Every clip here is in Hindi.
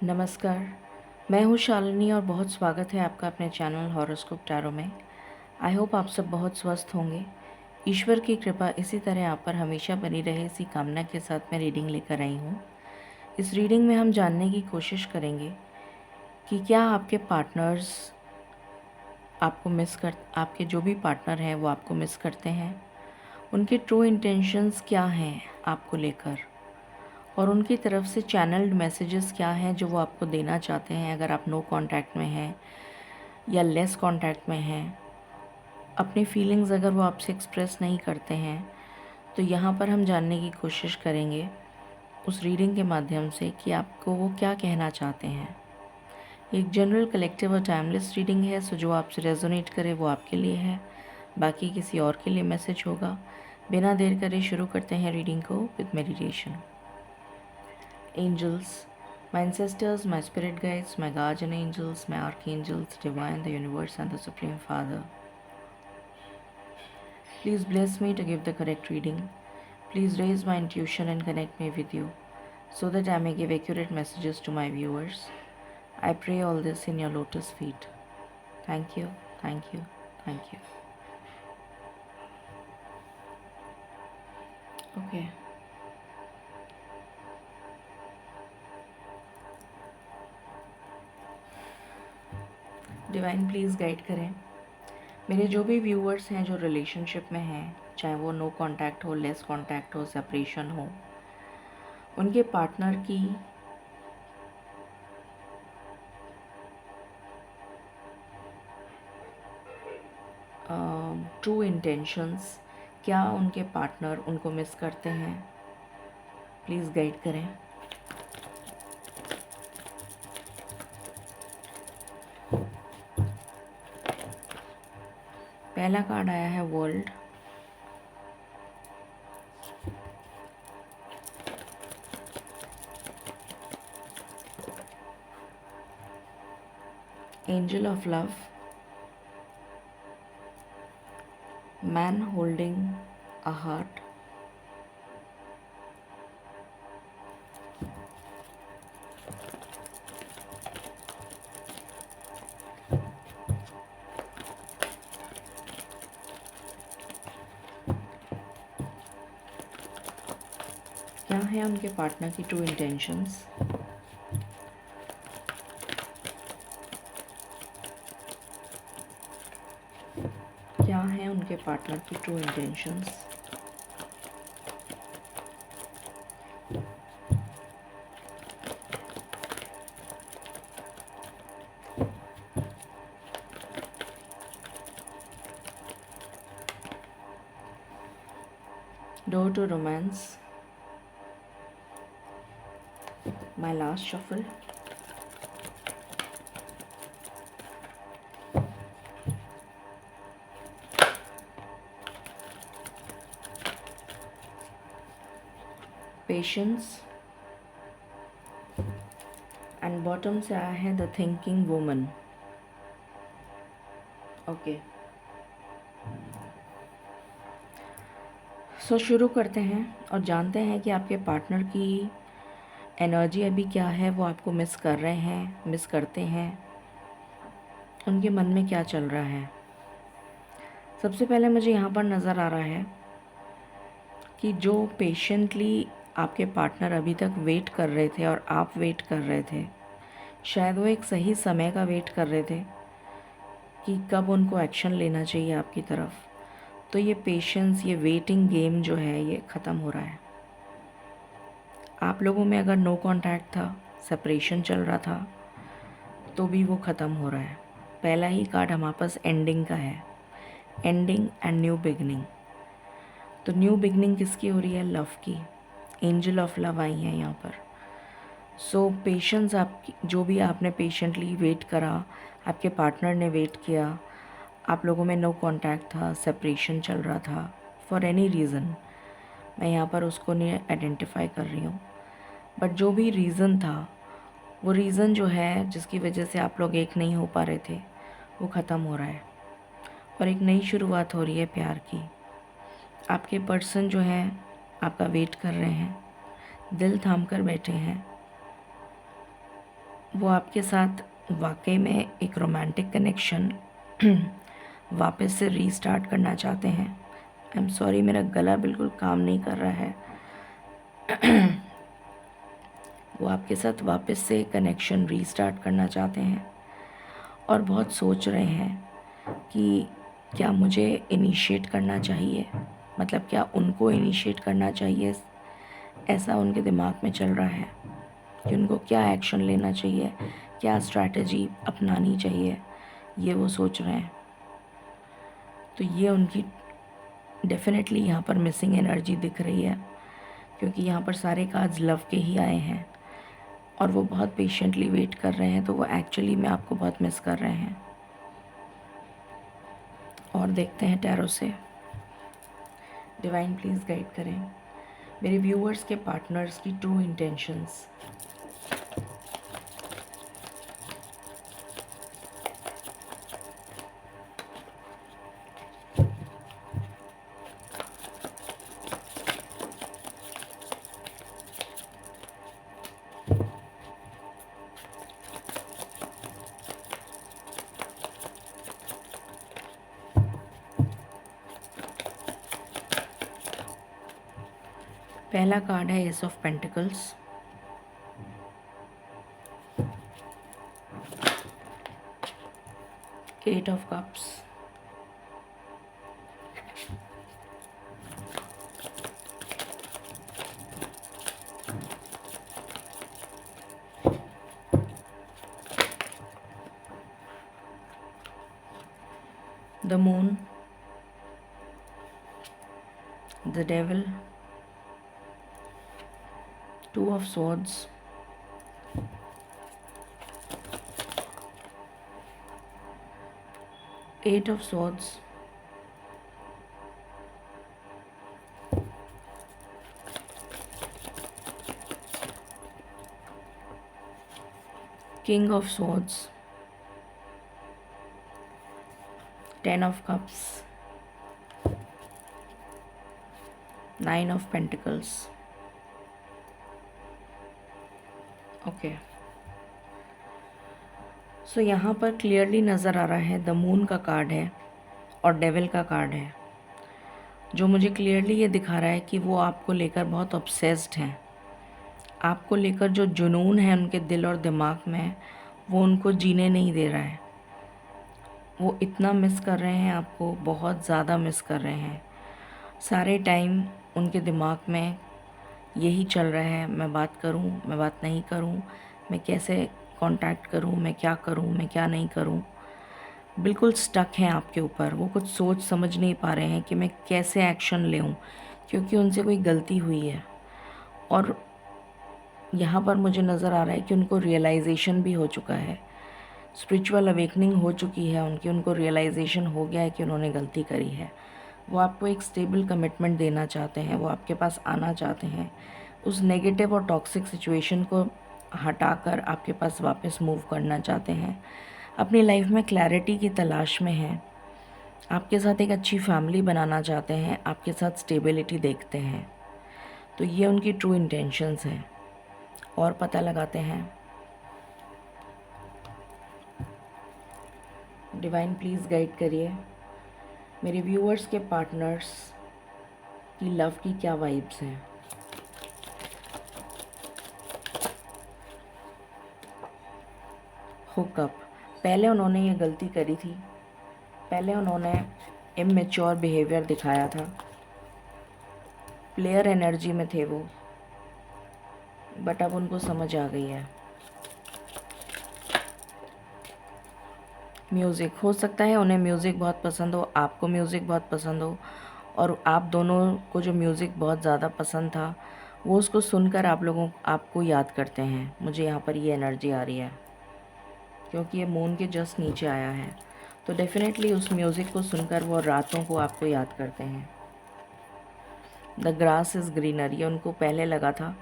नमस्कार, मैं हूँ शालिनी और बहुत स्वागत है आपका अपने चैनल हॉरोस्कोप टैरो में। आई होप आप सब बहुत स्वस्थ होंगे। ईश्वर की कृपा इसी तरह आप पर हमेशा बनी रहे, इसी कामना के साथ मैं रीडिंग लेकर आई हूँ। इस रीडिंग में हम जानने की कोशिश करेंगे कि क्या आपके पार्टनर्स आपके जो भी पार्टनर हैं वो आपको मिस करते हैं। उनके ट्रू इंटेंशंस क्या हैं आपको लेकर, और उनकी तरफ से चैनल्ड मैसेजेस क्या हैं जो वो आपको देना चाहते हैं अगर आप नो कांटेक्ट में हैं या लेस कांटेक्ट में हैं। अपनी फीलिंग्स अगर वो आपसे एक्सप्रेस नहीं करते हैं तो यहाँ पर हम जानने की कोशिश करेंगे उस रीडिंग के माध्यम से कि आपको वो क्या कहना चाहते हैं। एक जनरल कलेक्टिव और टाइमलेस रीडिंग है, सो जो आपसे रेजोनेट करे वो आपके लिए है, बाकी किसी और के लिए मैसेज होगा। बिना देर करे शुरू करते हैं रीडिंग को with meditation. Angels, my ancestors, my spirit guides, my guardian angels, my archangels, divine, the universe, and the Supreme Father. Please bless me to give the correct reading. Please raise my intuition and connect me with you so that I may give accurate messages to my viewers. I pray all this in your lotus feet. Thank you, thank you, thank you. Okay. Divine please guide करें मेरे जो भी व्यूअर्स हैं जो रिलेशनशिप में हैं, चाहे वो नो कांटेक्ट हो, लेस कांटेक्ट हो, सेपरेशन हो, उनके पार्टनर की ट्रू इंटेंशंस, क्या उनके पार्टनर उनको मिस करते हैं, प्लीज़ गाइड करें। पहला कार्ड आया है world, angel of love, man holding a heart, क्या है उनके पार्टनर की ट्रू इंटेंशंस, क्या है उनके पार्टनर की true intentions, door to romance, my last shuffle, patience, and bottom से आया है the thinking woman. Okay, so शुरू करते हैं और जानते हैं कि आपके पार्टनर की एनर्जी अभी क्या है, वो आपको मिस कर रहे हैं, मिस करते हैं, उनके मन में क्या चल रहा है। सबसे पहले मुझे यहाँ पर नज़र आ रहा है कि जो पेशेंटली आपके पार्टनर अभी तक वेट कर रहे थे और आप वेट कर रहे थे, शायद वो एक सही समय का वेट कर रहे थे कि कब उनको एक्शन लेना चाहिए आपकी तरफ। तो ये पेशेंस, ये वेटिंग गेम जो है ये ख़त्म हो रहा है। आप लोगों में अगर नो कांटेक्ट था, सेपरेशन चल रहा था, तो भी वो ख़त्म हो रहा है। पहला ही कार्ड हमारे पास एंडिंग का है, एंडिंग एंड न्यू बिगनिंग। तो न्यू बिगनिंग किसकी हो रही है? लव की। एंजल ऑफ लव आई है यहाँ पर। सो पेशेंस, आपकी जो भी आपने पेशेंटली वेट करा, आपके पार्टनर ने वेट किया, आप लोगों में नो कांटेक्ट था, सेपरेशन चल रहा था, फॉर एनी रीज़न, मैं यहाँ पर उसको नहीं आइडेंटिफाई कर रही हूँ, बट जो भी रीज़न था, वो रीज़न जो है जिसकी वजह से आप लोग एक नहीं हो पा रहे थे, वो ख़त्म हो रहा है और एक नई शुरुआत हो रही है प्यार की। आपके पर्सन जो है आपका वेट कर रहे हैं, दिल थाम कर बैठे हैं, वो आपके साथ वाकई में एक रोमांटिक कनेक्शन वापस से रीस्टार्ट करना चाहते हैं। आई एम सॉरी, मेरा गला बिल्कुल काम नहीं कर रहा है। वो आपके साथ वापस से कनेक्शन रीस्टार्ट करना चाहते हैं और बहुत सोच रहे हैं कि क्या मुझे इनिशिएट करना चाहिए, मतलब क्या उनको इनिशिएट करना चाहिए। ऐसा उनके दिमाग में चल रहा है कि उनको क्या एक्शन लेना चाहिए, क्या स्ट्रैटेजी अपनानी चाहिए, ये वो सोच रहे हैं। तो ये उनकी डेफिनेटली यहाँ पर मिसिंग एनर्जी दिख रही है, क्योंकि यहाँ पर सारे कार्ड्स लव के ही आए हैं और वो बहुत पेशेंटली वेट कर रहे हैं। तो वो एक्चुअली में आपको बहुत मिस कर रहे हैं। और देखते हैं टैरो से, डिवाइन प्लीज़ गाइड करें मेरे व्यूअर्स के पार्टनर्स की ट्रू इंटेंशंस। पहला कार्ड है ace of pentacles, eight of cups, the moon, the devil, two of swords, eight of swords, king of swords, 10 of cups, 9 of pentacles। Okay, सो यहाँ पर क्लियरली नज़र आ रहा है द मून का कार्ड है और डेविल का कार्ड है, जो मुझे क्लियरली ये दिखा रहा है कि वो आपको लेकर बहुत ऑब्सेस्ड हैं। आपको लेकर जो जुनून है उनके दिल और दिमाग में, वो उनको जीने नहीं दे रहा है। वो इतना मिस कर रहे हैं आपको, बहुत ज़्यादा मिस कर रहे हैं। सारे टाइम उनके दिमाग में यही चल रहा है, मैं बात करूं, मैं बात नहीं करूं, मैं कैसे कांटेक्ट करूं, मैं क्या करूं, मैं क्या नहीं करूं। बिल्कुल स्टक हैं आपके ऊपर। वो कुछ सोच समझ नहीं पा रहे हैं कि मैं कैसे एक्शन लेऊं, क्योंकि उनसे कोई गलती हुई है। और यहाँ पर मुझे नज़र आ रहा है कि उनको रियलाइजेशन भी हो चुका है, स्पिरिचुअल अवेकनिंग हो चुकी है उनकी। उनको रियलाइजेशन हो गया है कि उन्होंने गलती करी है। वो आपको एक स्टेबल कमिटमेंट देना चाहते हैं, वो आपके पास आना चाहते हैं, उस नेगेटिव और टॉक्सिक सिचुएशन को हटाकर आपके पास वापस मूव करना चाहते हैं। अपनी लाइफ में क्लैरिटी की तलाश में हैं, आपके साथ एक अच्छी फैमिली बनाना चाहते हैं, आपके साथ स्टेबिलिटी देखते हैं। तो ये उनकी ट्रू इंटेंशंस हैं। और पता लगाते हैं, डिवाइन प्लीज़ गाइड करिए मेरे व्यूअर्स के पार्टनर्स की लव की क्या वाइब्स हैं। हुकअप, पहले उन्होंने ये गलती करी थी, पहले उन्होंने इमैच्योर बिहेवियर दिखाया था, प्लेयर एनर्जी में थे वो, बट अब उनको समझ आ गई है। म्यूज़िक, हो सकता है उन्हें म्यूज़िक बहुत पसंद हो, आपको म्यूज़िक बहुत पसंद हो, और आप दोनों को जो म्यूज़िक बहुत ज़्यादा पसंद था वो उसको सुनकर आपको याद करते हैं। मुझे यहाँ पर ये एनर्जी आ रही है, क्योंकि ये मून के जस्ट नीचे आया है। तो डेफिनेटली उस म्यूज़िक को सुनकर वो रातों को आपको याद करते हैं। द ग्रास इज़ ग्रीनर, ये उनको पहले लगा था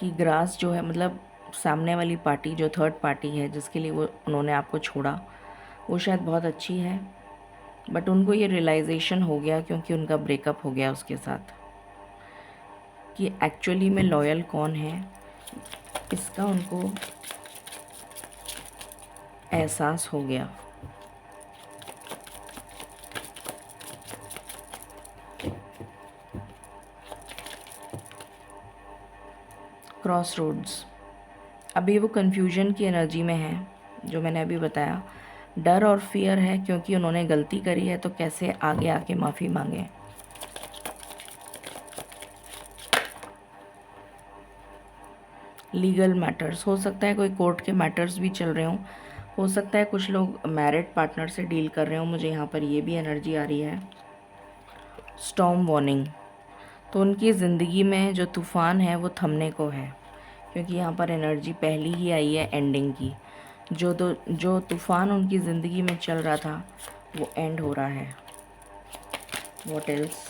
कि ग्रास जो है, मतलब सामने वाली पार्टी जो थर्ड पार्टी है जिसके लिए उन्होंने आपको छोड़ा, वो शायद बहुत अच्छी है, बट उनको ये रियलाइजेशन हो गया क्योंकि उनका ब्रेकअप हो गया उसके साथ, कि एक्चुअली में लॉयल कौन है, इसका उनको एहसास हो गया। क्रॉस रोड्स, अभी वो कन्फ्यूजन की एनर्जी में है, जो मैंने अभी बताया। डर और फियर है क्योंकि उन्होंने गलती करी है, तो कैसे आगे आके माफ़ी मांगे। लीगल मैटर्स, हो सकता है कोई कोर्ट के मैटर्स भी चल रहे हों, हो सकता है कुछ लोग मैरिड पार्टनर से डील कर रहे हो, मुझे यहाँ पर ये भी एनर्जी आ रही है। स्टॉर्म वार्निंग, तो उनकी ज़िंदगी में जो तूफ़ान है वो थमने को है, क्योंकि यहाँ पर एनर्जी पहली ही आई है एंडिंग की। जो तूफ़ान उनकी ज़िंदगी में चल रहा था वो एंड हो रहा है। What else?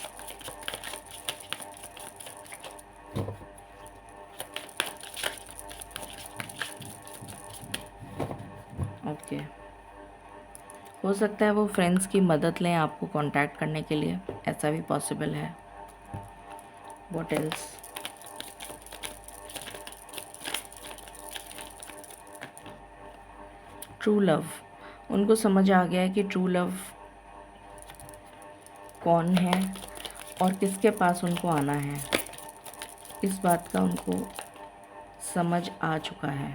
ओके, हो सकता है वो फ्रेंड्स की मदद लें आपको कांटेक्ट करने के लिए, ऐसा भी पॉसिबल है। What else? ट्रू लव, उनको समझ आ गया है कि ट्रू लव कौन है और किसके पास उनको आना है, इस बात का उनको समझ आ चुका है।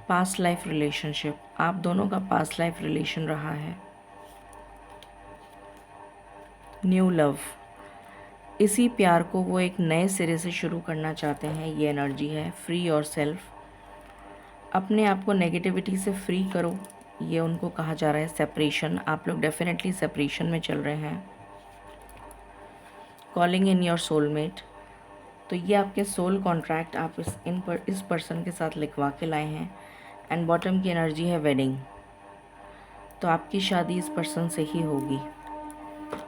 पास्ट लाइफ रिलेशनशिप, आप दोनों का पास्ट लाइफ रिलेशन रहा है। न्यू लव, इसी प्यार को वो एक नए सिरे से शुरू करना चाहते हैं, ये एनर्जी है। फ्री योर सेल्फ, अपने आप को नेगेटिविटी से फ्री करो, ये उनको कहा जा रहा है। सेपरेशन, आप लोग डेफिनेटली सेपरेशन में चल रहे हैं। कॉलिंग इन योर सोलमेट, तो ये आपके सोल कॉन्ट्रैक्ट आप इस पर्सन के साथ लिखवा के लाए हैं। एंड बॉटम की एनर्जी है वेडिंग, तो आपकी शादी इस पर्सन से ही होगी।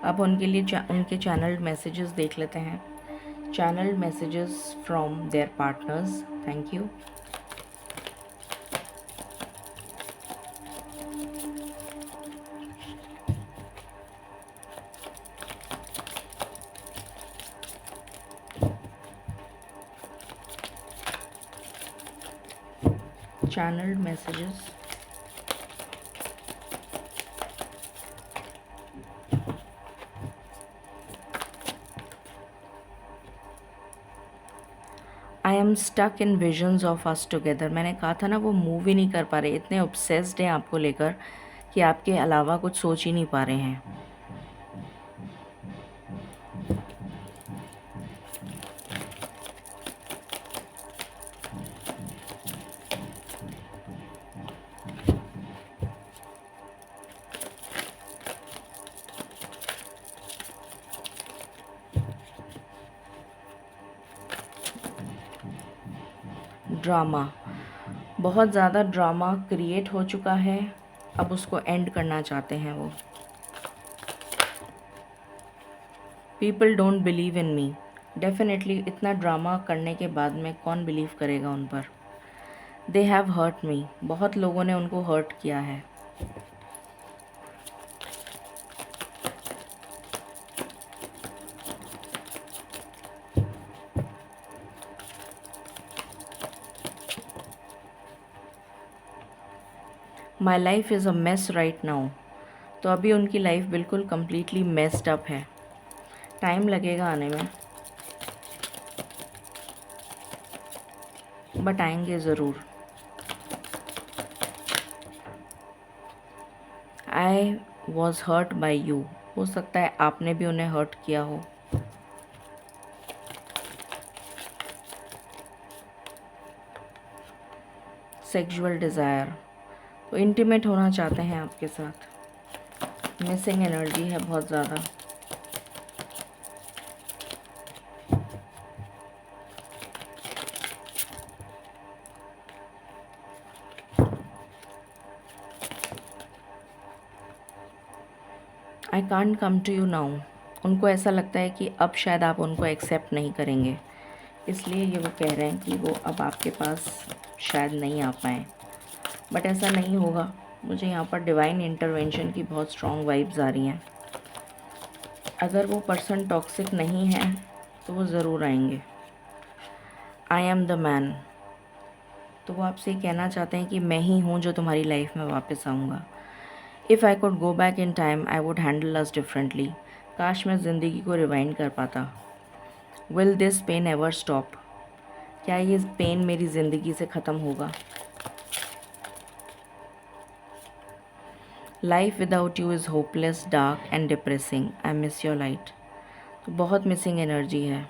अब उनके लिए उनके चैनल्ड मैसेजेस देख लेते हैं। Channeled messages from their partners, thank you. channeled messages I am stuck in visions of us together, मैंने कहा था ना वो मूव ही नहीं कर पा रहे, इतने ऑब्सेस्ड हैं आपको लेकर कि आपके अलावा कुछ सोच ही नहीं पा रहे हैं। ड्रामा, बहुत ज़्यादा ड्रामा क्रिएट हो चुका है, अब उसको एंड करना चाहते हैं वो। People don't believe in me, definitely इतना ड्रामा करने के बाद में कौन बिलीव करेगा उन पर। दे हैव हर्ट मी, बहुत लोगों ने उनको हर्ट किया है। My life is a mess right now, तो अभी उनकी लाइफ बिल्कुल कम्प्लीटली मेस्ड अप है, टाइम लगेगा आने में, बट आएंगे ज़रूर। I was hurt by you, हो सकता है आपने भी उन्हें हर्ट किया हो। सेक्सुअल डिज़ायर, तो इंटीमेट होना चाहते हैं आपके साथ, मिसिंग एनर्जी है बहुत ज़्यादा। I can't come to you now, उनको ऐसा लगता है कि अब शायद आप उनको एक्सेप्ट नहीं करेंगे, इसलिए ये वो कह रहे हैं कि वो अब आपके पास शायद नहीं आ पाएँ, बट ऐसा नहीं होगा। मुझे यहाँ पर डिवाइन इंटरवेंशन की बहुत स्ट्रॉन्ग वाइब्स आ रही हैं। अगर वो पर्सन टॉक्सिक नहीं है तो वो ज़रूर आएंगे। आई एम द मैन, तो वो आपसे कहना चाहते हैं कि मैं ही हूँ जो तुम्हारी लाइफ में वापस आऊँगा। If I could go back in time I would handle us differently. काश मैं ज़िंदगी को रिवाइंड कर पाता। Will this pain ever stop. क्या ये पेन मेरी ज़िंदगी से ख़त्म होगा? Life without you is hopeless, dark and depressing. I miss your light. तो बहुत मिसिंग एनर्जी है।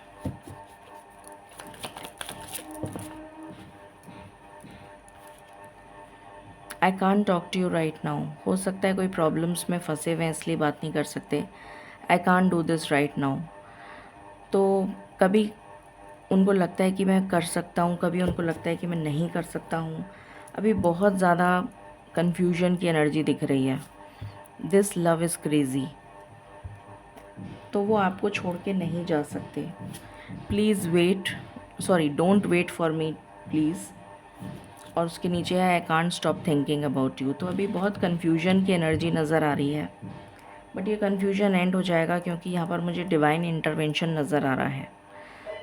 I can't talk to you right now. हो सकता है कोई प्रॉब्लम्स में फंसे हुए हैं इसलिए बात नहीं कर सकते। I can't do this right now. तो कभी उनको लगता है कि मैं कर सकता हूँ, कभी उनको लगता है कि मैं नहीं कर सकता हूँ। अभी बहुत ज़्यादा कन्फ्यूजन की एनर्जी दिख रही है। This love is crazy. तो वो आपको छोड़ के नहीं जा सकते। Please wait, sorry don't wait for me please. और उसके नीचे है I can't stop thinking about you. तो अभी बहुत कन्फ्यूजन की एनर्जी नज़र आ रही है, बट ये कन्फ्यूजन एंड हो जाएगा क्योंकि यहाँ पर मुझे डिवाइन इंटरवेंशन नज़र आ रहा है।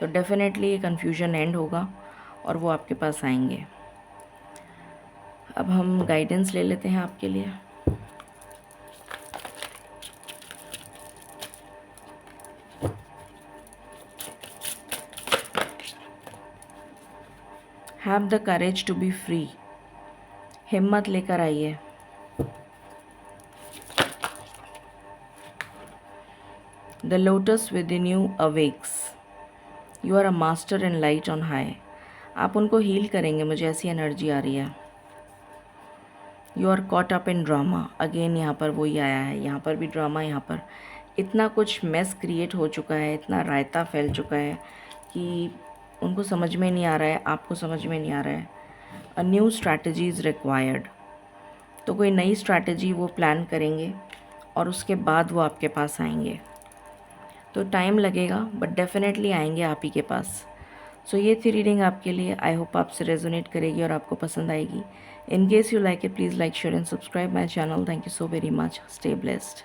तो डेफिनेटली ये कन्फ्यूजन एंड होगा और वो आपके पास आएंगे। अब हम गाइडेंस ले लेते हैं आपके लिए। Have the courage to be free. हिम्मत लेकर आइए। The lotus within you awakes. You are a master in light on high. आप उनको हील करेंगे, मुझे ऐसी एनर्जी आ रही है। You are caught up in drama. Again यहाँ पर वही आया है, यहाँ पर भी ड्रामा। यहाँ पर इतना कुछ मेस क्रिएट हो चुका है, इतना रायता फैल चुका है कि उनको समझ में नहीं आ रहा है, आपको समझ में नहीं आ रहा है। A new strategy is required. तो कोई नई स्ट्रैटेजी वो प्लान करेंगे और उसके बाद वो आपके पास आएंगे। तो टाइम लगेगा बट डेफिनेटली आएंगे आप ही के पास। सो ये थी रीडिंग आपके लिए। आई होप आपसे रेजोनेट करेगी और आपको पसंद आएगी। In case you like it please like share and subscribe my channel. Thank you so very much. Stay blessed.